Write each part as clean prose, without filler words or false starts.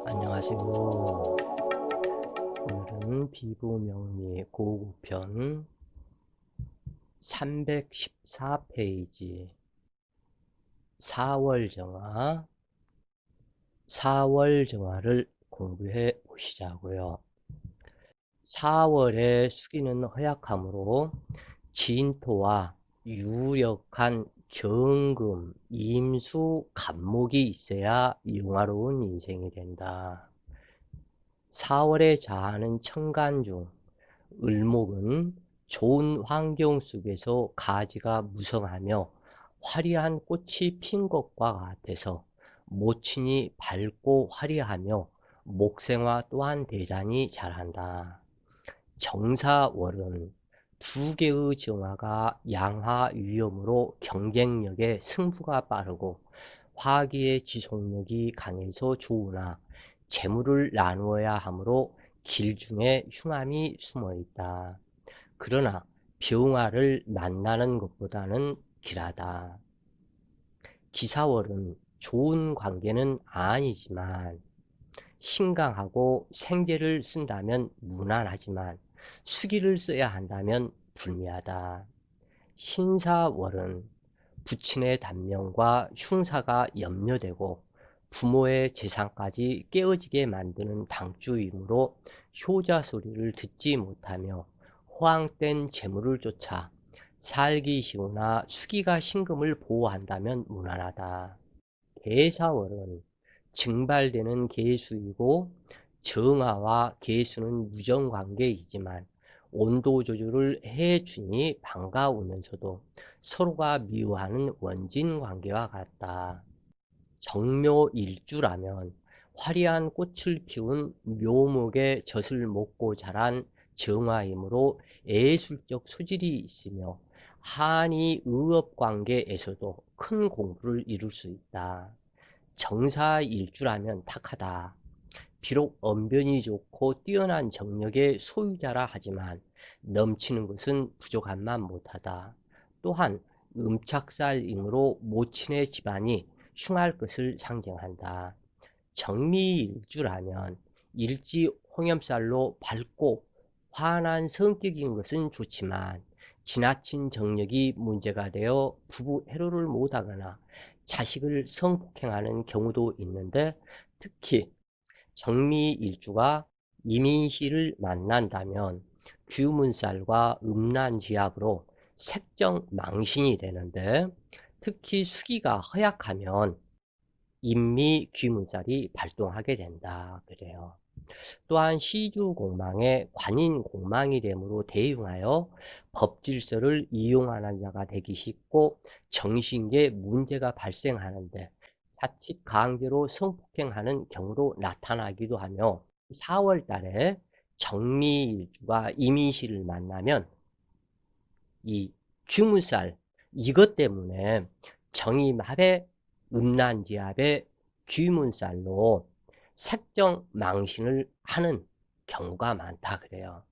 안녕하세요. 오늘은 비부명리 고급편 314페이지 4월정화 4월정화를 공부해 보시자고요. 4월에 수기는 허약하므로 진토와 유력한 경금, 임수, 간목이 있어야 영화로운 인생이 된다. 4월에 자하는 천간 중 을목은 좋은 환경 속에서 가지가 무성하며 화려한 꽃이 핀 것과 같아서 모친이 밝고 화려하며 목생화 또한 대단히 잘한다. 정사월은 두 개의 정화가 양화 위험으로 경쟁력에 승부가 빠르고 화기의 지속력이 강해서 좋으나 재물을 나누어야 하므로 길중에 흉함이 숨어 있다. 그러나 병화를 만나는 것보다는 길하다. 기사월은 좋은 관계는 아니지만 신강하고 생계를 쓴다면 무난하지만 수기를 써야 한다면 불미하다. 신사월은 부친의 단명과 흉사가 염려되고 부모의 재산까지 깨어지게 만드는 당주이므로 효자 소리를 듣지 못하며 호황된 재물을 쫓아 살기 쉬우나 수기가 신금을 보호한다면 무난하다. 계사월은 증발되는 계수이고 정화와 계수는 무정관계이지만 온도 조절을 해주니 반가우면서도 서로가 미워하는 원진 관계와 같다. 정묘일주라면 화려한 꽃을 피운 묘목의 젖을 먹고 자란 정화이므로 예술적 소질이 있으며 한이 의업 관계에서도 큰 공부를 이룰 수 있다. 정사일주라면 탁하다. 비록 언변이 좋고 뛰어난 정력의 소유자라 하지만 넘치는 것은 부족함만 못하다. 또한 음착살이므로 모친의 집안이 흉할 것을 상징한다. 정미일주라면 일지 홍염살로 밝고 환한 성격인 것은 좋지만 지나친 정력이 문제가 되어 부부 해로를 못하거나 자식을 성폭행하는 경우도 있는데 특히 정미일주가 이민시를 만난다면 규문살과 음란지압으로 색정망신이 되는데 특히 수기가 허약하면 인미귀문살이 발동하게 된다. 그래요. 또한 시주공망에 관인공망이 되므로 대응하여 법질서를 이용하는 자가 되기 쉽고 정신계 문제가 발생하는데 자칫 강제로 성폭행하는 경우로 나타나기도 하며 4월 달에 정미일주가 이민시를 만나면 이 규문살 이것 때문에 정임합의 음란지압의 규문살로 색정망신을 하는 경우가 많다 그래요.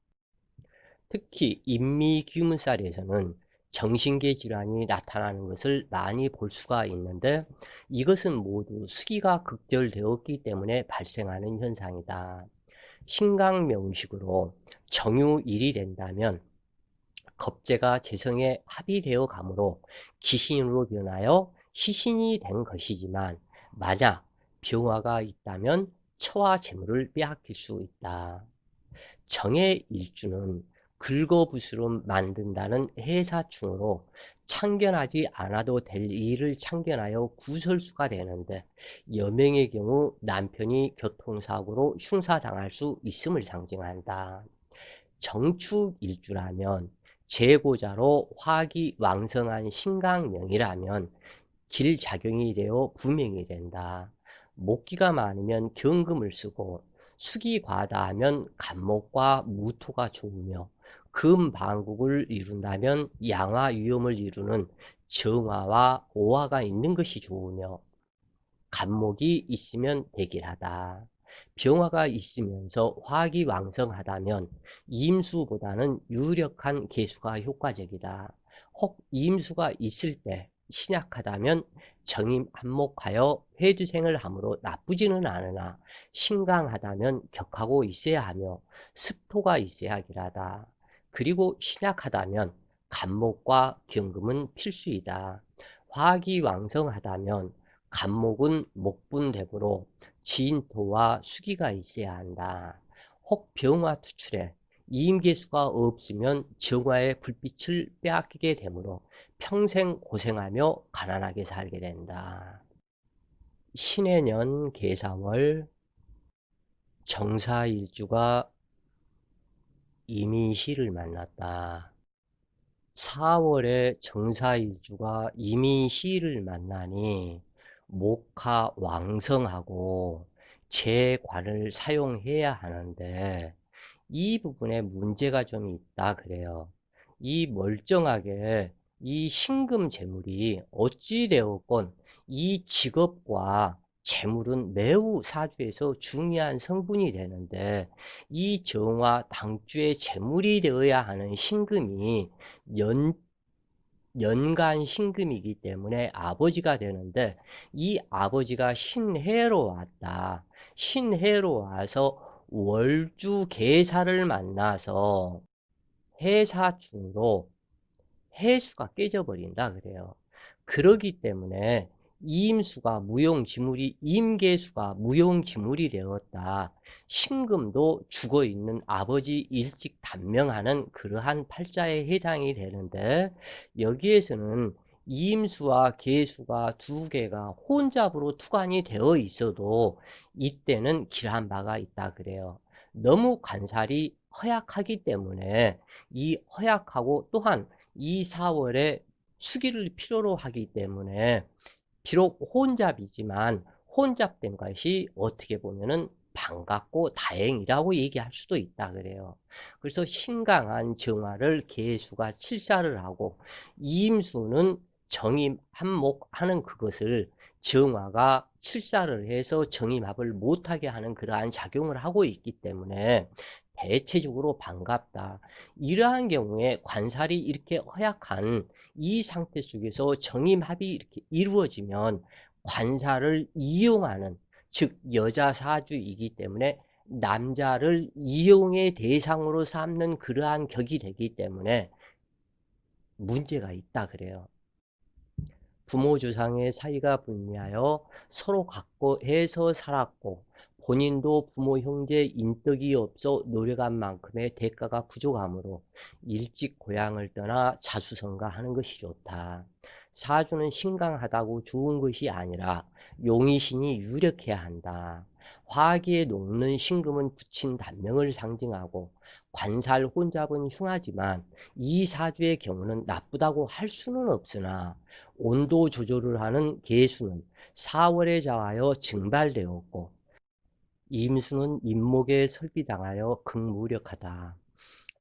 특히 인미규문살에서는 정신계 질환이 나타나는 것을 많이 볼 수가 있는데 이것은 모두 수기가 극절되었기 때문에 발생하는 현상이다. 신강명식으로 정유일이 된다면 겁재가 재성에 합의되어 가므로 기신으로 변하여 희신이 된 것이지만 만약 병화가 있다면 처와 재물을 빼앗길 수 있다. 정의 일주는 긁어부스럼 만든다는 해사충으로 참견하지 않아도 될 일을 참견하여 구설수가 되는데 여명의 경우 남편이 교통사고로 흉사당할 수 있음을 상징한다. 정축일주라면 재고자로 화기 왕성한 신강명이라면 길작용이 되어 부명이 된다. 목기가 많으면 경금을 쓰고 숙이 과다하면 간목과 무토가 좋으며 금방국을 이룬다면 양화 위험을 이루는 정화와 오화가 있는 것이 좋으며 간목이 있으면 대길하다. 병화가 있으면서 화기 왕성하다면 임수보다는 유력한 개수가 효과적이다. 혹 임수가 있을 때 신약하다면 정임한목하여 회두생을 하므로 나쁘지는 않으나 신강하다면 격하고 있어야 하며 습토가 있어야 하기라다. 그리고 신약하다면 간목과 경금은 필수이다. 화기 왕성하다면 간목은 목분대부로 진토와 수기가 있어야 한다. 혹 병화 투출에 이임계수가 없으면 정화의 불빛을 빼앗기게 되므로 평생 고생하며 가난하게 살게 된다. 신해년 계사월 정사일주가 이민시를 만났다. 4월에 정사일주가 이민시를 만나니 목화 왕성하고 재관을 사용해야 하는데 이 부분에 문제가 좀 있다 그래요. 이 멀쩡하게 이 신금 재물이 어찌 되었건 이 직업과 재물은 매우 사주에서 중요한 성분이 되는데 이 정화 당주의 재물이 되어야 하는 신금이 연간 신금이기 때문에 아버지가 되는데 이 아버지가 신해로 왔다. 신해로 와서 월주 계사를 만나서 해사충으로 해수가 깨져버린다 그래요. 그러기 때문에 이임수가 무용지물이 임계수가 무용지물이 되었다. 신금도 죽어있는 아버지 일찍 단명하는 그러한 팔자에 해당이 되는데 여기에서는 이임수와 계수가 두 개가 혼잡으로 투관이 되어 있어도 이때는 길한 바가 있다 그래요. 너무 관살이 허약하기 때문에 이 허약하고 또한 이 4월에 수기를 필요로 하기 때문에 비록 혼잡이지만 혼잡된 것이 어떻게 보면은 반갑고 다행이라고 얘기할 수도 있다 그래요. 그래서 신강한 정화를 계수가 칠사를 하고 이임수는 정임 한목하는 그것을 정화가 칠사를 해서 정임합을 못하게 하는 그러한 작용을 하고 있기 때문에 대체적으로 반갑다. 이러한 경우에 관살이 이렇게 허약한 이 상태 속에서 정임합이 이렇게 이루어지면 관살을 이용하는, 즉 여자 사주이기 때문에 남자를 이용의 대상으로 삼는 그러한 격이 되기 때문에 문제가 있다 그래요. 부모 조상의 사이가 불리하여 서로 갖고 해서 살았고 본인도 부모 형제 인덕이 없어 노력한 만큼의 대가가 부족하므로 일찍 고향을 떠나 자수성가하는 것이 좋다. 사주는 신강하다고 좋은 것이 아니라 용의신이 유력해야 한다. 화기에 녹는 신금은 굳힌 단명을 상징하고 관살 혼잡은 흉하지만 이 사주의 경우는 나쁘다고 할 수는 없으나 온도 조절을 하는 계수는 4월에 자하여 증발되었고 임수는 임목에 설비당하여 극무력하다.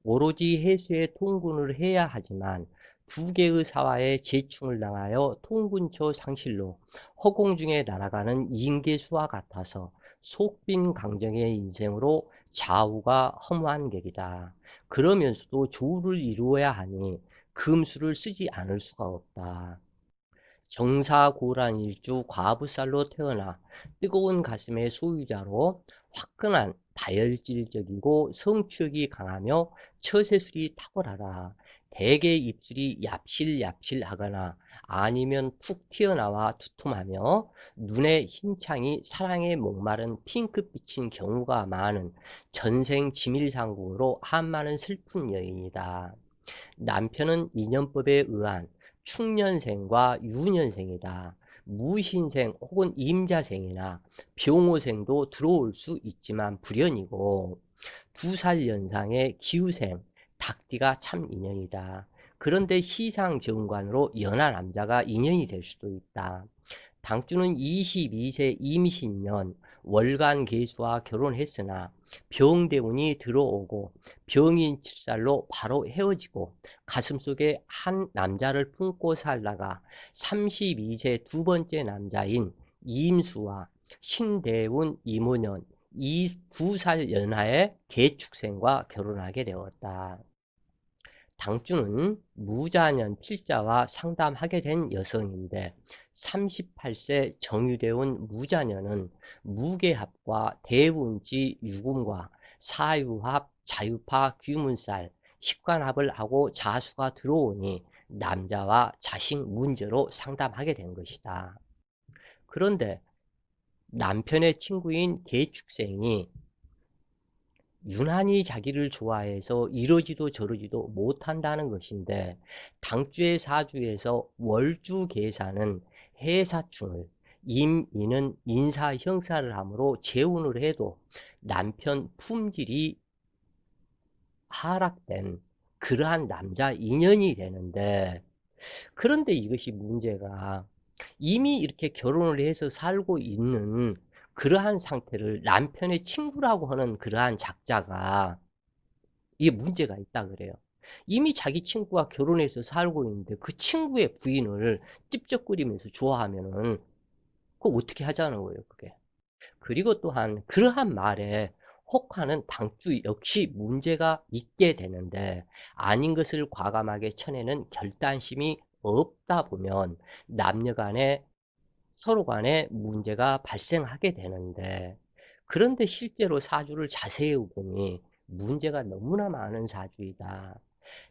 오로지 해수의 통군을 해야 하지만 두 개의 사화에 재충을 당하여 통군초 상실로 허공 중에 날아가는 인계수와 같아서 속빈 강정의 인생으로 좌우가 허무한 격이다. 그러면서도 조우를 이루어야 하니 금수를 쓰지 않을 수가 없다. 정사고란 일주 과부살로 태어나 뜨거운 가슴의 소유자로 화끈한 다혈질적이고 성취욕이 강하며 처세술이 탁월하다. 대개 입술이 얍실얍실하거나 아니면 툭 튀어나와 두툼하며 눈의 흰창이 사랑에 목마른 핑크빛인 경우가 많은 전생 지밀상궁으로 한많은 슬픈 여인이다. 남편은 인연법에 의한 축년생과 유년생이다. 무신생 혹은 임자생이나 병호생도 들어올 수 있지만 불연이고 2살 연상의 기후생, 닭띠가 참 인연이다. 그런데 시상정관으로 연하 남자가 인연이 될 수도 있다. 당주는 22세 임신년 월간 계수와 결혼했으나 병대운이 들어오고 병인 칠살로 바로 헤어지고 가슴속에 한 남자를 품고 살다가 32세 두 번째 남자인 임수와 신대운 이모년 2살 연하의 계축생과 결혼하게 되었다. 당주는 무자년 필자와 상담하게 된 여성인데 38세 정유되어 온 무자년은 무계합과 대운지 유금과 사유합, 자유파, 귀문살, 식관합을 하고 자수가 들어오니 남자와 자식 문제로 상담하게 된 것이다. 그런데 남편의 친구인 계축생이 유난히 자기를 좋아해서 이러지도 저러지도 못한다는 것인데 당주의 사주에서 월주계사는 해사충을 임인은 인사 형사를 하므로 재혼을 해도 남편 품질이 하락된 그러한 남자 인연이 되는데 그런데 이것이 문제가 이미 이렇게 결혼을 해서 살고 있는 그러한 상태를 남편의 친구라고 하는 그러한 작자가 이게 문제가 있다 그래요. 이미 자기 친구와 결혼해서 살고 있는데 그 친구의 부인을 찝쩍거리면서 좋아하면은 그거 어떻게 하자는 거예요, 그게. 그리고 또한 그러한 말에 혹하는 당주 역시 문제가 있게 되는데 아닌 것을 과감하게 쳐내는 결단심이 없다 보면 남녀 간에 서로 간에 문제가 발생하게 되는데 그런데 실제로 사주를 자세히 보니 문제가 너무나 많은 사주이다.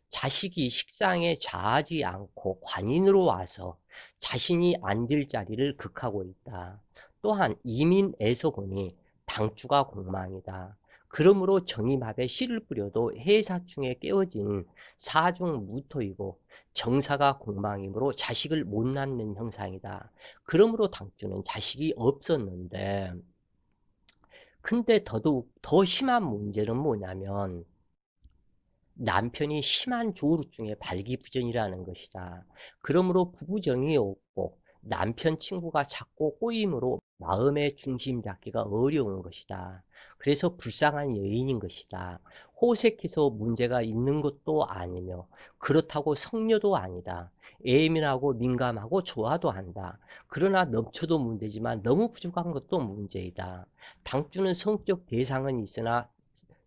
자식이 식상에 좌하지 않고 관인으로 와서 자신이 앉을 자리를 극하고 있다. 또한 이민에서 보니 당주가 공망이다. 그러므로 정임합에 씨를 뿌려도 해사충에 깨어진 사중 무토이고 정사가 공망이므로 자식을 못 낳는 형상이다. 그러므로 당주는 자식이 없었는데 근데 더더욱 더 심한 문제는 뭐냐면 남편이 심한 조루증의 발기부전이라는 것이다. 그러므로 부부정이 없고 남편 친구가 자꾸 꼬임으로 마음의 중심 잡기가 어려운 것이다. 그래서 불쌍한 여인인 것이다. 호색해서 문제가 있는 것도 아니며 그렇다고 성녀도 아니다. 예민하고 민감하고 좋아도 한다. 그러나 넘쳐도 문제지만 너무 부족한 것도 문제이다. 당주는 성적 대상은 있으나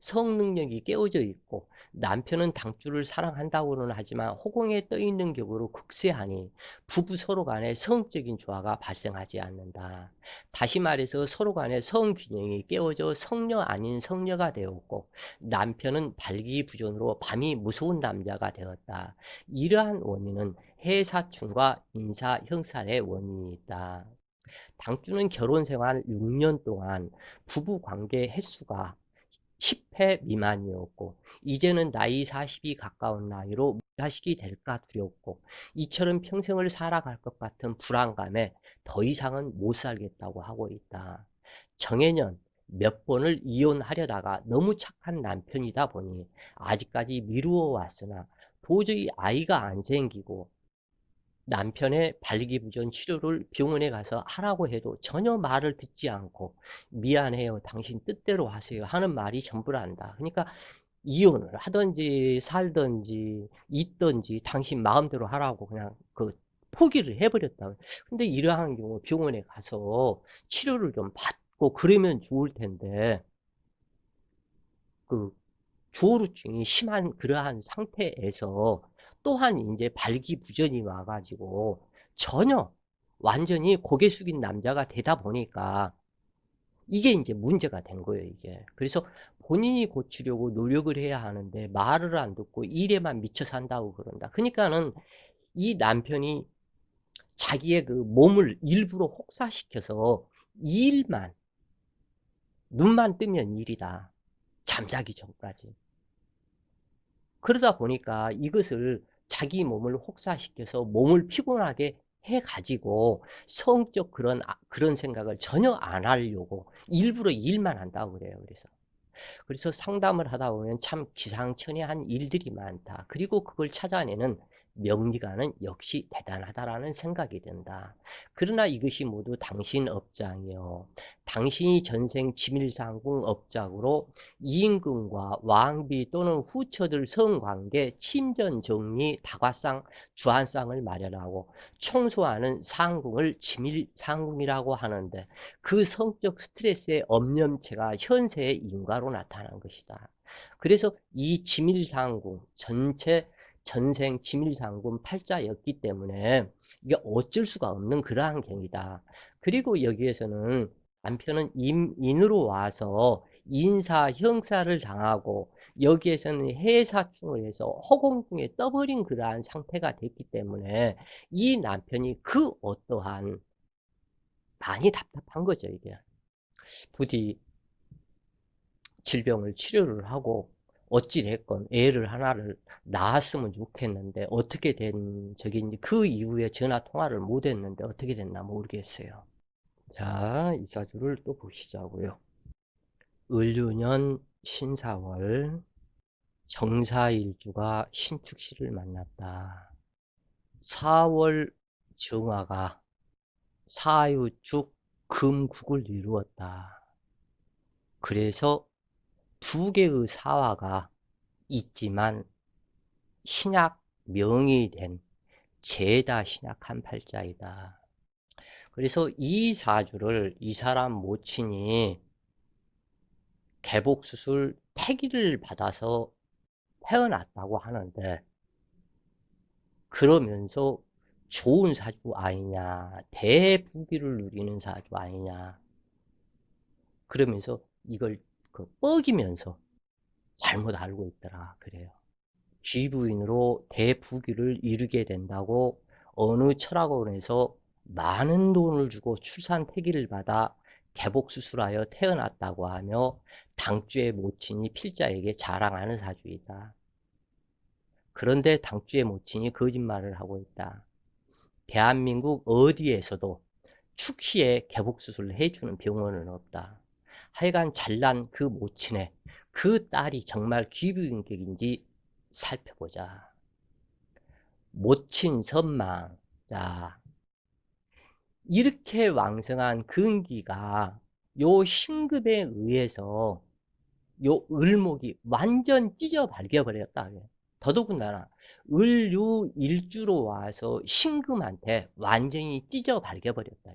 성능력이 깨어져 있고 남편은 당주를 사랑한다고는 하지만 호공에 떠 있는 격으로 극세하니 부부 서로 간에 성적인 조화가 발생하지 않는다. 다시 말해서 서로 간에 성균형이 깨어져 성녀 아닌 성녀가 되었고 남편은 발기부전으로 밤이 무서운 남자가 되었다. 이러한 원인은 해사충과 인사 형살의 원인이 있다. 당주는 결혼 생활 6년 동안 부부 관계 횟수가 10회 미만이었고 이제는 나이 40이 가까운 나이로 무자식이 될까 두렵고 이처럼 평생을 살아갈 것 같은 불안감에 더 이상은 못 살겠다고 하고 있다. 정해년 몇 번을 이혼하려다가 너무 착한 남편이다 보니 아직까지 미루어 왔으나 도저히 아이가 안 생기고 남편의 발기부전 치료를 병원에 가서 하라고 해도 전혀 말을 듣지 않고 미안해요. 당신 뜻대로 하세요. 하는 말이 전부란다. 그러니까 이혼을 하든지 살든지 있든지 당신 마음대로 하라고 그냥 포기를 해버렸다. 근데 이러한 경우 병원에 가서 치료를 좀 받고 그러면 좋을 텐데 그 조루증이 심한 그러한 상태에서 또한 이제 발기부전이 와가지고 전혀 완전히 고개 숙인 남자가 되다 보니까 이게 이제 문제가 된 거예요, 이게. 그래서 본인이 고치려고 노력을 해야 하는데 말을 안 듣고 일에만 미쳐 산다고 그런다. 그러니까는 이 남편이 자기의 그 몸을 일부러 혹사시켜서 일만, 눈만 뜨면 일이다. 잠자기 전까지. 그러다 보니까 이것을 자기 몸을 혹사시켜서 몸을 피곤하게 해가지고 성적 그런 생각을 전혀 안 하려고 일부러 일만 한다고 그래요. 그래서 상담을 하다 보면 참 기상천외한 일들이 많다. 그리고 그걸 찾아내는 명리가는 역시 대단하다라는 생각이 든다. 그러나 이것이 모두 당신 업장이요. 당신이 전생 지밀상궁 업장으로 이임금과 왕비 또는 후처들 성관계, 침전 정리, 다과상, 주한상을 마련하고 청소하는 상궁을 지밀상궁이라고 하는데 그 성적 스트레스의 엄념체가 현세의 인과로 나타난 것이다. 그래서 이 지밀상궁 전체 전생 지밀상군 팔자였기 때문에 이게 어쩔 수가 없는 그러한 경이다. 그리고 여기에서는 남편은 임인으로 와서 인사, 형사를 당하고 여기에서는 해사충을 해서 허공중에 떠버린 그러한 상태가 됐기 때문에 이 남편이 그 어떠한 많이 답답한 거죠, 이게. 부디 질병을 치료를 하고 어찌됐건 애를 하나를 낳았으면 좋겠는데 어떻게 된 적인지 그 이후에 전화 통화를 못 했는데 어떻게 됐나 모르겠어요. 자, 이 사주를 또 보시자고요. 을유년 신사월 정사일주가 신축시를 만났다. 4월 정화가 사유축 금국을 이루었다. 그래서 두 개의 사화가 있지만 신약 명이 된 재다 신약한 팔자이다. 그래서 이 사주를 이 사람 모친이 개복수술 태기를 받아서 태어났다고 하는데 그러면서 좋은 사주 아니냐, 대부귀를 누리는 사주 아니냐, 그러면서 이걸 뻐기면서 잘못 알고 있더라 그래요. 귀부인으로 대부귀를 이루게 된다고 어느 철학원에서 많은 돈을 주고 출산 태기를 받아 개복수술하여 태어났다고 하며 당주의 모친이 필자에게 자랑하는 사주이다. 그런데 당주의 모친이 거짓말을 하고 있다. 대한민국 어디에서도 축시에 개복수술을 해주는 병원은 없다. 하여간 잘난 그 모친의 그 딸이 정말 귀부인격인지 살펴보자. 모친 선망. 자, 이렇게 왕성한 근기가 요 신급에 의해서 요 을목이 완전 찢어 발겨버렸다. 더더군다나 을유 일주로 와서 신금한테 완전히 찢어 발겨버렸다.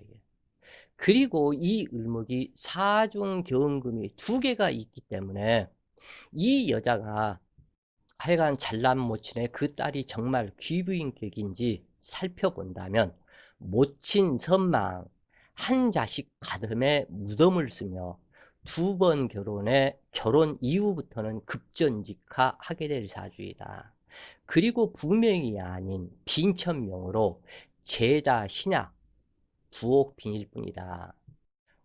그리고 이 을목이 사중경금이 두 개가 있기 때문에 이 여자가 하여간 잘난 모친의 그 딸이 정말 귀부인격인지 살펴본다면 모친 선망 한 자식 가슴에 무덤을 쓰며 두 번 결혼해 결혼 이후부터는 급전직하하게 될 사주이다. 그리고 부명이 아닌 빈천명으로 재다 신약 부옥 빈일뿐이다.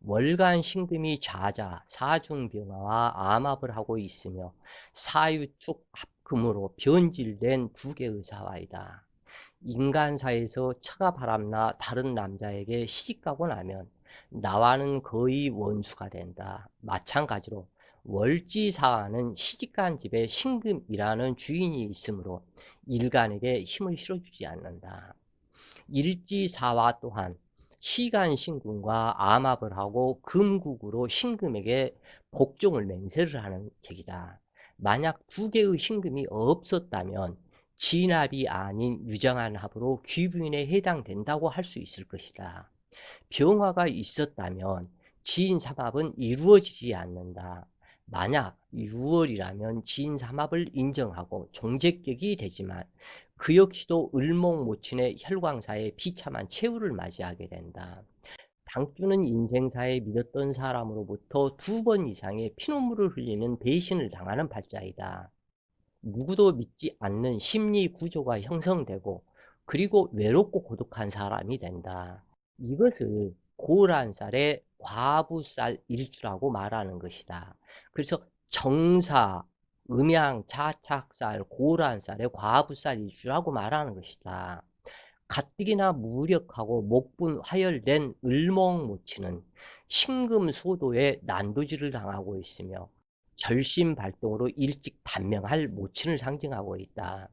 월간 신금이 좌자, 사중병화와 암합을 하고 있으며 사유축 합금으로 변질된 두 개의 사화이다. 인간사에서 처가 바람나 다른 남자에게 시집가고 나면 나와는 거의 원수가 된다. 마찬가지로 월지사화는 시집간 집에 신금이라는 주인이 있으므로 일간에게 힘을 실어주지 않는다. 일지사화 또한 시간신금과 암합을 하고 금국으로 신금에게 복종을 맹세를 하는 격이다. 만약 두 개의 신금이 없었다면 진합이 아닌 유정한 합으로 귀부인에 해당된다고 할 수 있을 것이다. 병화가 있었다면 지인삼합은 이루어지지 않는다. 만약 6월이라면 지인삼합을 인정하고 종제격이 되지만 그 역시도 을목모친의 혈광사에 비참한 최후를 맞이하게 된다. 당주는 인생사에 믿었던 사람으로부터 두 번 이상의 피눈물을 흘리는 배신을 당하는 팔자이다. 누구도 믿지 않는 심리 구조가 형성되고 그리고 외롭고 고독한 사람이 된다. 이것을 고란살의 과부살 일주라고 말하는 것이다. 그래서 정사, 음양, 자착살, 고란살의 과부살 일주라고 말하는 것이다. 가뜩이나 무력하고 목분 화열된 을목모치는 신금소도에 난도질을 당하고 있으며 결심발동으로 일찍 단명할 모친을 상징하고 있다.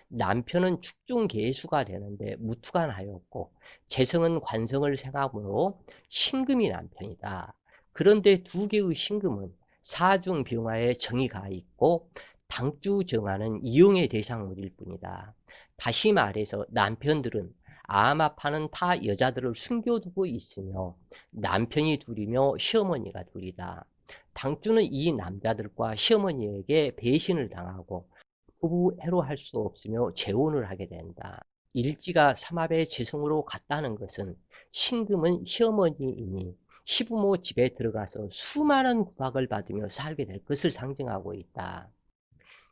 남편은 축중개수가 되는데 무투간하였고 재성은 관성을 생하므로 신금이 남편이다. 그런데 두 개의 신금은 사중병화에 정의가 있고 당주정화는 이용의 대상물일 뿐이다. 다시 말해서 남편들은 암압하는 타 여자들을 숨겨두고 있으며 남편이 둘이며 시어머니가 둘이다. 당주는 이 남자들과 시어머니에게 배신을 당하고 부부 애로할 수 없으며 재혼을 하게 된다. 일지가 삼합의 재성으로 갔다는 것은 신금은 시어머니이니 시부모 집에 들어가서 수많은 구박을 받으며 살게 될 것을 상징하고 있다.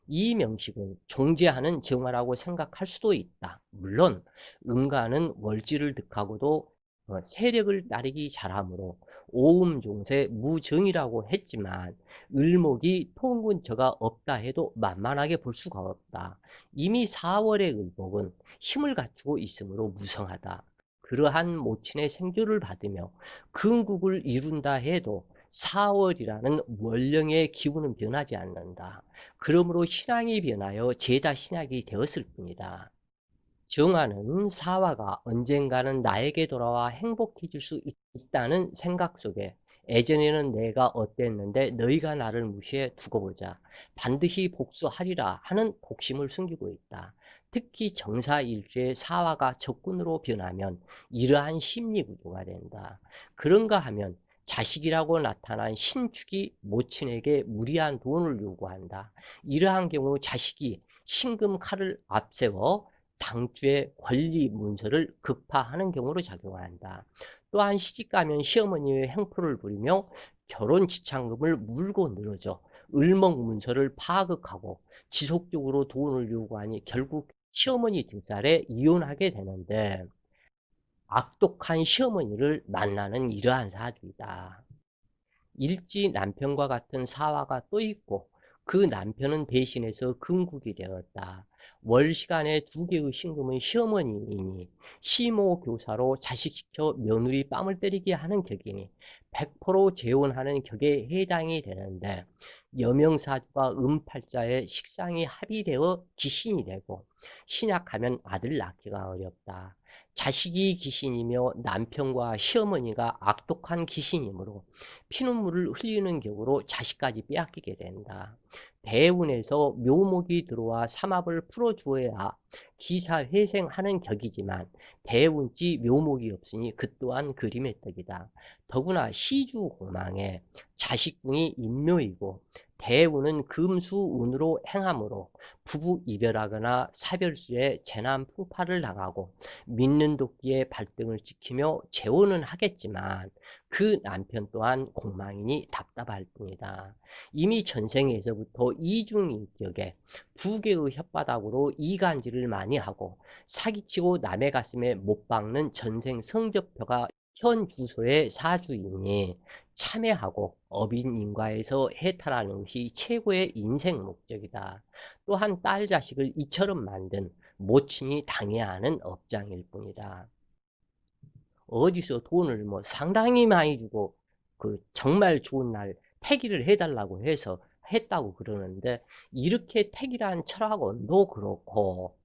이 명식은 존재하는 정화라고 생각할 수도 있다. 물론 음가는 월지를 득하고도 세력을 따르기 잘하므로 오음종세 무정이라고 했지만 을목이 통근처가 없다 해도 만만하게 볼 수가 없다. 이미 4월의 을목은 힘을 갖추고 있으므로 무성하다. 그러한 모친의 생조를 받으며 근국을 이룬다 해도 4월이라는 원령의 기운은 변하지 않는다. 그러므로 신앙이 변하여 제다 신약이 되었을 뿐이다. 정화는 사화가 언젠가는 나에게 돌아와 행복해질 수 있다는 생각 속에 예전에는 내가 어땠는데 너희가 나를 무시해 두고 보자. 반드시 복수하리라 하는 복심을 숨기고 있다. 특히 정사일주의 사화가 적군으로 변하면 이러한 심리 구조가 된다. 그런가 하면 자식이라고 나타난 신축이 모친에게 무리한 돈을 요구한다. 이러한 경우 자식이 신금 칼을 앞세워 당주의 권리 문서를 급파하는 경우로 작용한다. 또한 시집가면 시어머니의 행포를 부리며 결혼 지참금을 물고 늘어져 을목 문서를 파극하고 지속적으로 돈을 요구하니 결국 시어머니 등살에 이혼하게 되는데 악독한 시어머니를 만나는 이러한 사주이다. 일지 남편과 같은 사화가 또 있고 그 남편은 대신해서 근국이 되었다. 월 시간에 2개의 신금은 시어머니이니 시모 교사로 자식시켜 며느리 뺨을 때리게 하는 격이니 100% 재혼하는 격에 해당이 되는데 여명사주와 음팔자의 식상이 합의되어 기신이 되고 신약하면 아들 낳기가 어렵다. 자식이 기신이며 남편과 시어머니가 악독한 기신이므로 피눈물을 흘리는 격으로 자식까지 빼앗기게 된다. 대운에서 묘목이 들어와 삼합을 풀어주어야 기사회생하는 격이지만 대운지 묘목이 없으니 그 또한 그림의 떡이다. 더구나 시주공망에 자식궁이 인묘이고 대운은 금수운으로 행하므로 부부 이별하거나 사별수에 재난 풍파를 당하고 믿는 도끼의 발등을 지키며 재혼은 하겠지만 그 남편 또한 공망이니 답답할 뿐이다. 이미 전생에서부터 이중인격에 2개의 혓바닥으로 이간질을 많이 하고 사기치고 남의 가슴에 못 박는 전생 성적표가 현 주소의 사주이니 참회하고 어빈인과에서 해탈하는 것이 최고의 인생 목적이다. 또한 딸 자식을 이처럼 만든 모친이 당해야 하는 업장일 뿐이다. 어디서 돈을 뭐 상당히 많이 주고 그 정말 좋은 날 택일을 해달라고 해서 했다고 그러는데 이렇게 택일한 철학원도 그렇고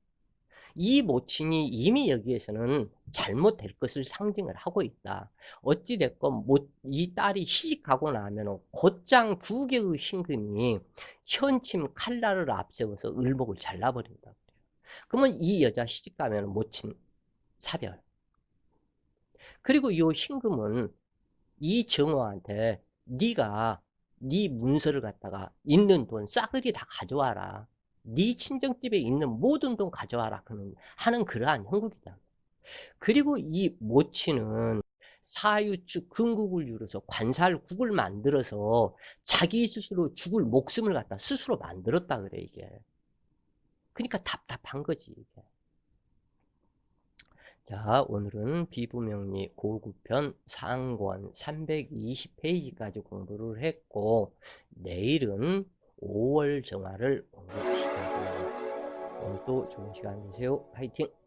이 모친이 이미 여기에서는 잘못될 것을 상징을 하고 있다. 어찌됐건 이 딸이 시집가고 나면 곧장 2개의 신금이 현침 칼날을 앞세워서 을목을 잘라버린다. 그러면 이 여자 시집가면 모친 사별. 그리고 이 신금은 이 정호한테 네가 네 문서를 갖다가 있는 돈 싸그리 다 가져와라. 네 친정집에 있는 모든 돈 가져와라. 하는 그러한 형국이다. 그리고 이 모친은 사유축 근국을 이루어서 관살국을 만들어서 자기 스스로 죽을 목숨을 갖다 스스로 만들었다 그래 이게. 그러니까 답답한 거지 이게. 자, 오늘은 비부명리 고구편 상권 320페이지까지 공부를 했고 내일은 5월 정화를 공부하시자고요. 오늘도 좋은 시간 되세요. 화이팅!